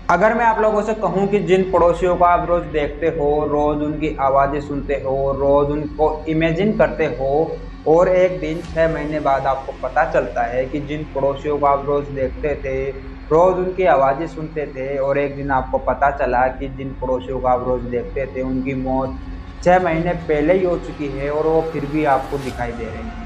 अगर मैं आप लोगों से कहूं कि जिन पड़ोसियों को आप रोज देखते हो, रोज उनकी आवाजें सुनते हो, रोज उनको इमेजिन करते हो, और एक दिन 6 महीने बाद आपको पता चलता है कि जिन पड़ोसियों को आप रोज देखते थे, रोज उनकी आवाजें सुनते थे, और एक दिन आपको पता चला कि जिन पड़ोसियों को आप रोज देखते थे उनकी मौत 6 महीने पहले ही हो चुकी है और वो फिर भी आपको दिखाई दे रही है।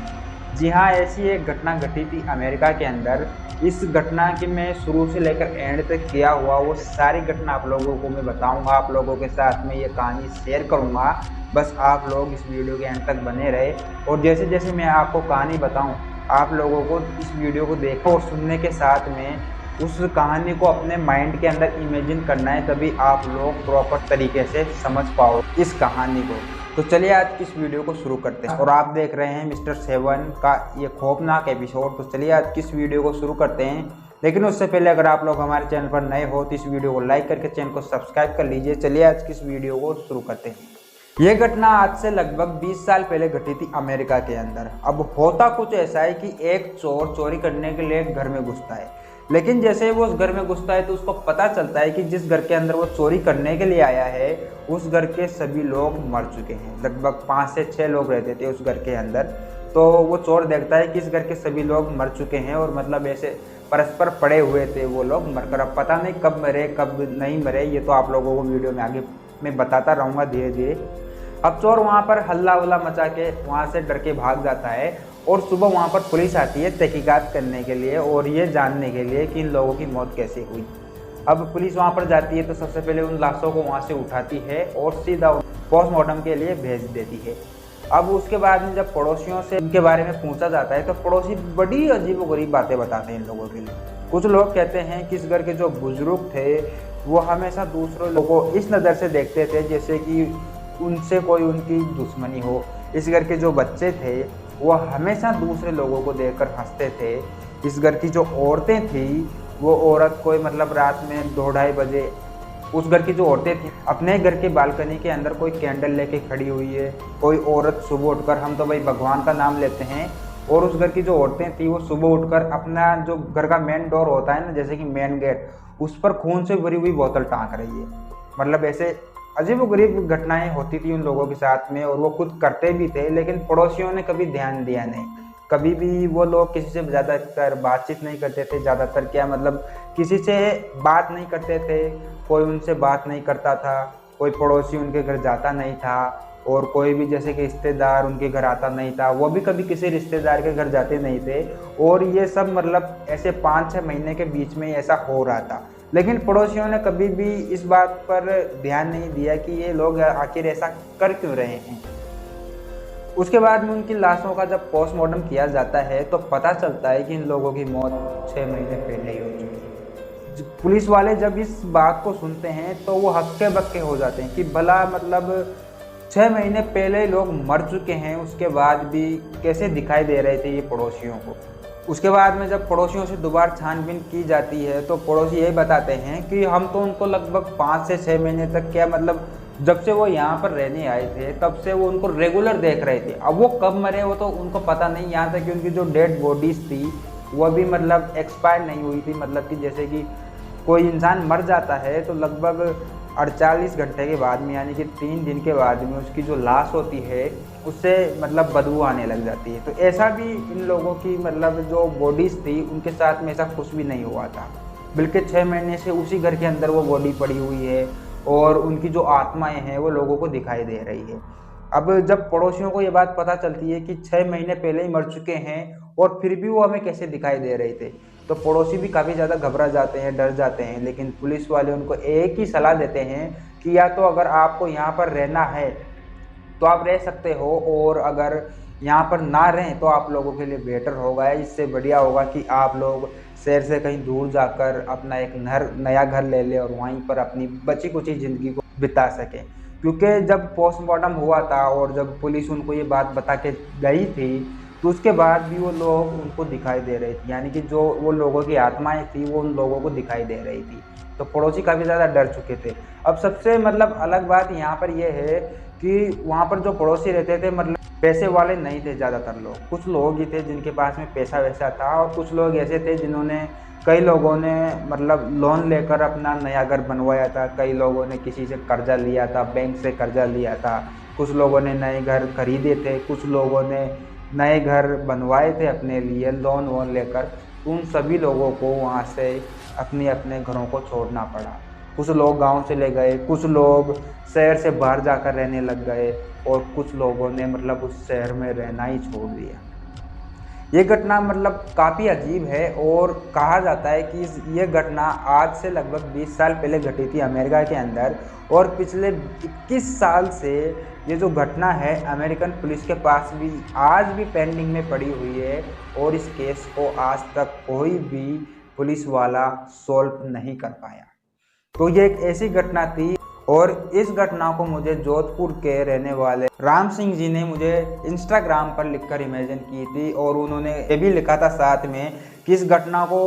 जी हाँ, ऐसी एक घटना घटी थी अमेरिका के अंदर। इस घटना की मैं शुरू से लेकर एंड तक किया हुआ वो सारी घटना आप लोगों को मैं बताऊंगा, आप लोगों के साथ में ये कहानी शेयर करूंगा। बस आप लोग इस वीडियो के एंड तक बने रहे, और जैसे जैसे मैं आपको कहानी बताऊं, आप लोगों को इस वीडियो को देखो और सुनने के साथ में उस कहानी को अपने माइंड के अंदर इमेजिन करना है, तभी आप लोग प्रॉपर तरीके से समझ पाओ इस कहानी को। तो चलिए आज की इस वीडियो को शुरू करते हैं, और आप देख रहे हैं मिस्टर सेवन का ये खौफनाक एपिसोड। तो चलिए आज की इस वीडियो को शुरू करते हैं, लेकिन उससे पहले अगर आप लोग हमारे चैनल पर नए हो तो इस वीडियो को लाइक करके चैनल को सब्सक्राइब कर लीजिए। चलिए आज की इस वीडियो को शुरू करते हैं। ये घटना आज से लगभग 20 साल पहले घटी थी अमेरिका के अंदर। अब होता कुछ ऐसा है कि एक चोर चोरी करने के लिए घर में घुसता है, लेकिन जैसे वो उस घर में घुसता है तो उसको पता चलता है कि जिस घर के अंदर वो चोरी करने के लिए आया है उस घर के सभी लोग मर चुके हैं। लगभग 5 से 6 लोग रहते थे उस घर के अंदर। तो वो चोर देखता है कि इस घर के सभी लोग मर चुके हैं, और मतलब ऐसे परस्पर पड़े हुए थे वो लोग मरकर। अब पता नहीं कब मरे कब नहीं मरे, ये तो आप लोगों को वीडियो में आगे मैं बताता रहूँगा धीरे धीरे। अब चोर वहाँ पर हल्ला उल्ला मचा के वहाँ से डर के भाग जाता है, और सुबह वहाँ पर पुलिस आती है तहकीकात करने के लिए और ये जानने के लिए कि इन लोगों की मौत कैसे हुई। अब पुलिस वहाँ पर जाती है तो सबसे पहले उन लाशों को वहाँ से उठाती है और सीधा पोस्टमार्टम के लिए भेज देती है। अब उसके बाद में जब पड़ोसियों से इनके बारे में पूछा जाता है तो पड़ोसी बड़ी अजीबोगरीब बातें बताते हैं इन लोगों के लिए। कुछ लोग कहते हैं कि इस घर के जो बुजुर्ग थे वो हमेशा दूसरों लोगों को इस नज़र से देखते थे जैसे कि उनसे कोई उनकी दुश्मनी हो। इस घर के जो बच्चे थे वो हमेशा दूसरे लोगों को देखकर हंसते थे। इस घर की जो औरतें थी वो औरत कोई मतलब रात में 2-2:30 बजे उस घर की जो औरतें थी अपने घर के बालकनी के अंदर कोई कैंडल लेके खड़ी हुई है। कोई औरत सुबह उठकर, हम तो भाई भगवान का नाम लेते हैं, और उस घर की जो औरतें थी वो सुबह उठकर अपना जो घर का मेन डोर होता है ना, जैसे कि मेन गेट, उस पर खून से भरी हुई बोतल टाँक रही है। मतलब ऐसे अजीबोगरीब घटनाएं होती थी उन लोगों के साथ में, और वो खुद करते भी थे, लेकिन पड़ोसियों ने कभी ध्यान दिया नहीं। कभी भी वो लोग किसी से ज़्यादातर बातचीत नहीं करते थे। ज़्यादातर क्या मतलब किसी से बात नहीं करते थे, कोई उनसे बात नहीं करता था, कोई पड़ोसी उनके घर जाता नहीं था, और कोई भी जैसे कि रिश्तेदार उनके घर आता नहीं था, वो भी कभी किसी रिश्तेदार के घर जाते नहीं थे। और ये सब मतलब ऐसे 5-6 महीने के बीच में ऐसा हो रहा था, लेकिन पड़ोसियों ने कभी भी इस बात पर ध्यान नहीं दिया कि ये लोग आखिर ऐसा कर क्यों रहे हैं। उसके बाद में उनकी लाशों का जब पोस्टमार्टम किया जाता है तो पता चलता है कि इन लोगों की मौत 6 महीने पहले ही हो चुकी है। पुलिस वाले जब इस बात को सुनते हैं तो वो हक्के बक्के हो जाते हैं कि भला मतलब 6 महीने पहले लोग मर चुके हैं, उसके बाद भी कैसे दिखाई दे रहे थे ये पड़ोसियों को। उसके बाद में जब पड़ोसियों से दोबारा छानबीन की जाती है तो पड़ोसी यही बताते हैं कि हम तो उनको लगभग 5 से 6 महीने तक, क्या मतलब जब से वो यहाँ पर रहने आए थे तब से वो उनको रेगुलर देख रहे थे। अब वो कब मरे वो तो उनको पता नहीं, यहाँ तक कि उनकी जो डेड बॉडीज थी वो भी मतलब एक्सपायर नहीं हुई थी। मतलब कि जैसे कि कोई इंसान मर जाता है तो लगभग 48 घंटे के बाद में, यानी कि 3 दिन के बाद में उसकी जो लाश होती है उससे मतलब बदबू आने लग जाती है। तो ऐसा भी इन लोगों की मतलब जो बॉडीज़ थी उनके साथ में ऐसा कुछ भी नहीं हुआ था, बल्कि 6 महीने से उसी घर के अंदर वो बॉडी पड़ी हुई है और उनकी जो आत्माएं हैं वो लोगों को दिखाई दे रही है। अब जब पड़ोसियों को ये बात पता चलती है कि 6 महीने पहले ही मर चुके हैं और फिर भी वो हमें कैसे दिखाई दे रहे थे, तो पड़ोसी भी काफ़ी ज़्यादा घबरा जाते हैं, डर जाते हैं। लेकिन पुलिस वाले उनको एक ही सलाह देते हैं कि या तो अगर आपको यहाँ पर रहना है तो आप रह सकते हो, और अगर यहाँ पर ना रहें तो आप लोगों के लिए बेटर होगा, इससे बढ़िया होगा कि आप लोग शहर से कहीं दूर जाकर अपना एक नया घर ले लें और वहीं पर अपनी बची कुची ज़िंदगी को बिता सकें। क्योंकि जब पोस्टमार्टम हुआ था और जब पुलिस उनको ये बात बता के गई थी तो उसके बाद भी वो लोग उनको दिखाई दे रहे थे, यानी कि जो वो लोगों की आत्माएं थी वो उन लोगों को दिखाई दे रही थी। तो पड़ोसी काफ़ी ज़्यादा डर चुके थे। अब सबसे मतलब अलग बात यहाँ पर यह है कि वहाँ पर जो पड़ोसी रहते थे मतलब पैसे वाले नहीं थे ज़्यादातर लोग, कुछ लोग ही थे जिनके पास में पैसा वैसा था, और कुछ लोग ऐसे थे जिन्होंने, कई लोगों ने मतलब लोन लेकर अपना नया घर बनवाया था, कई लोगों ने किसी से कर्जा लिया था, बैंक से कर्जा लिया था, कुछ लोगों ने नए घर खरीदे थे, कुछ लोगों ने नए घर बनवाए थे अपने लिए लोन वोन लेकर। उन सभी लोगों को वहाँ से अपने अपने घरों को छोड़ना पड़ा। कुछ लोग गांव से ले गए, कुछ लोग शहर से बाहर जाकर रहने लग गए, और कुछ लोगों ने मतलब उस शहर में रहना ही छोड़ दिया। ये घटना मतलब काफ़ी अजीब है, और कहा जाता है कि ये घटना आज से लगभग 20 साल पहले घटी थी अमेरिका के अंदर, और पिछले 21 साल से ये जो घटना है अमेरिकन पुलिस के पास भी आज भी पेंडिंग में पड़ी हुई है, और इस केस को आज तक कोई भी पुलिस वाला सॉल्व नहीं कर पाया। तो ये एक ऐसी घटना थी, और इस घटना को मुझे जोधपुर के रहने वाले राम सिंह जी ने मुझे इंस्टाग्राम पर लिखकर इमेजिन की थी, और उन्होंने ये भी लिखा था साथ में कि इस घटना को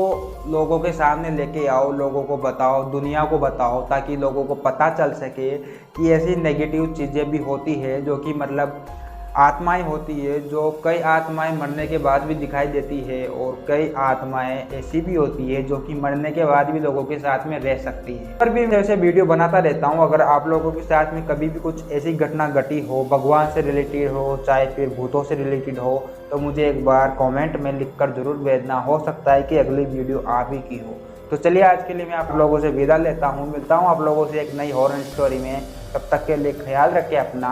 लोगों के सामने लेके आओ, लोगों को बताओ, दुनिया को बताओ, ताकि लोगों को पता चल सके कि ऐसी नेगेटिव चीज़ें भी होती है, जो कि मतलब आत्माएं होती है, जो कई आत्माएं मरने के बाद भी दिखाई देती है, और कई आत्माएं ऐसी भी होती है जो कि मरने के बाद भी लोगों के साथ में रह सकती है। पर भी मैं ऐसे वीडियो बनाता रहता हूं। अगर आप लोगों के साथ में कभी भी कुछ ऐसी घटना घटी हो, भगवान से रिलेटेड हो, चाहे फिर भूतों से रिलेटेड हो, तो मुझे एक बार कॉमेंट में लिख कर जरूर भेजना। हो सकता है कि अगली वीडियो आप ही की हो। तो चलिए आज के लिए मैं आप लोगों से विदा लेता हूँ। मिलता हूँ आप लोगों से एक नई हॉरर स्टोरी में। तब तक के लिए ख्याल रखें अपना।